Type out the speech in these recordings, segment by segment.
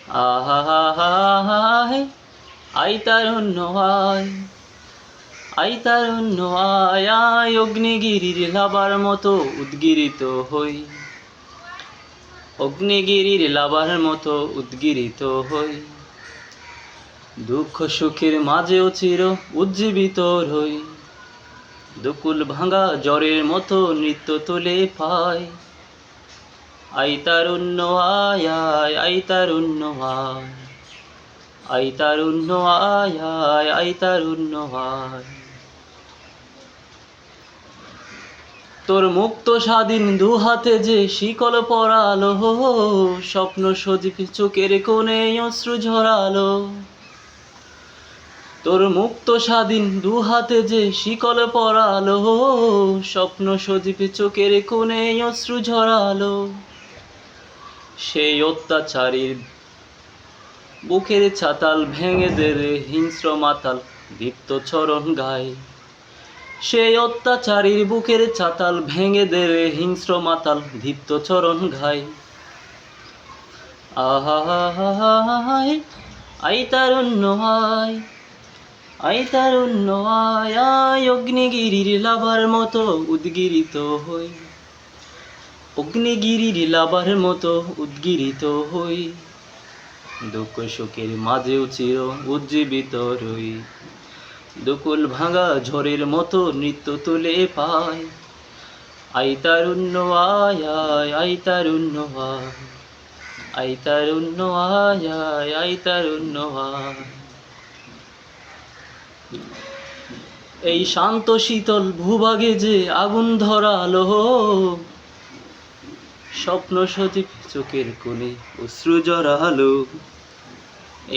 আহাহাহাহায় I তারুণ্য আয়, I তারুণ্য আয়, আয় অগ্নিগিরির লাবার মতো উদ্গিরিত হই, অগ্নিগিরির লাবার মতো উদ্গিরিত হই, দুঃখ সুখের মাঝেও চির উজ্জীবিত রই, দুকুল ভাঙা জ্বরের মতো নৃত্য তুলে পাই। আই তারুণ্য আয় আয়, আই তারুণ্য আয়, আই তারুণ্য আয় আয়, আই তারুণ্য আয়। তোর মুক্ত স্বাধীন দু হাতে যে শিকল পরালো, স্বপ্ন সজীব চোখের কোণে অশ্রু ঝরালো। তোর মুক্ত স্বাধীন দু হাতে যে শিকল পরালো, স্বপ্ন সজীব চোখের কোণে অশ্রু ঝরালো। সেই অত্যাচারীর বুকের ছাতাল ভেঙে দেরে হিংস্র মাতাল দীপ্ত চরণ গায়। সেই অত্যাচারীর বুকের ছাতাল ভেঙে দেরে হিংস্র মাতাল দীপ্ত চরণ গায়। আহাহাহাহায় আই তারুণ্য আয়, আই তারুণ্য আয়, আয় অগ্নিগিরির লাভার মতো উদ্গিরিত হই, অগ্নিগিরির লাভার মতো উদ্গিরিত হই, দুঃখ সুখের মাঝেও চির উজ্জীবিত রই, দুকুল ভাঙা ঝড়ের মতো নৃত্য তুলে পাই। আই তারুণ্য আয় আয়, আই তারুণ্য আয়, আই তারুণ্য আয় আয়, আই তারুণ্য আয়। এই শান্ত শীতল ভূভাগে যে আগুন ধরালো, স্বপ্ন সজীব চোখের কোণে অশ্রু জড়ালো।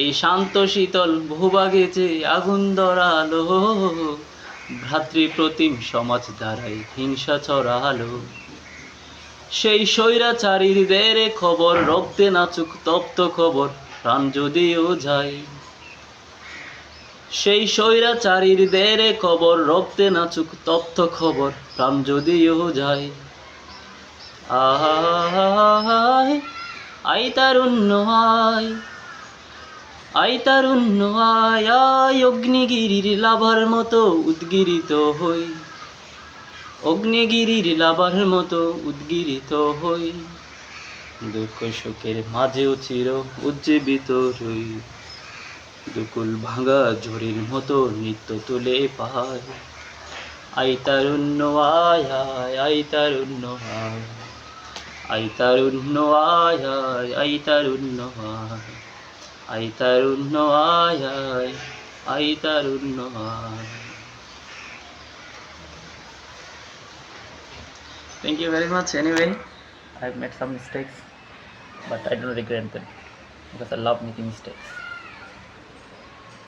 এই শান্ত শীতল ভূভাগে যে আগুন ধরালো, ভ্রাতৃপ্রতিম সমাজ দ্বারাই হিংসা ছড়ালো। সেই স্বৈরাচারীর দেরে খবর রক্তে নাচুক তপ্ত খবর প্রাণ যদিও যায়। সেই স্বৈরাচারীর দেরে খবর রক্তে নাচুক তপ্ত খবর প্রাণ যদিও যায়। আয় আই তারুণ্য আয়, আই তারুণ্য আয়, আয় অগ্নিগিরির লাভার মতো উদ্গিরিত হই, অগ্নিগিরির লাভার মতো উদ্গিরিত হই, দুঃখ সুখের মাঝেও চির উজ্জীবিত রই, দুকুল ভাঙা ঝড়ের মতো নৃত্য তুলে পাই। আই তারুণ্য আয় আয়, আই তারুণ্য আয়, আই তারুণ্য আয় আয়, আই তারুণ্য আয়, আই তারুণ্য আয় আয়, আই তারুণ্য আয়। Thank you very much. Anyway, I've made some mistakes, but I don't regret them because I love making mistakes.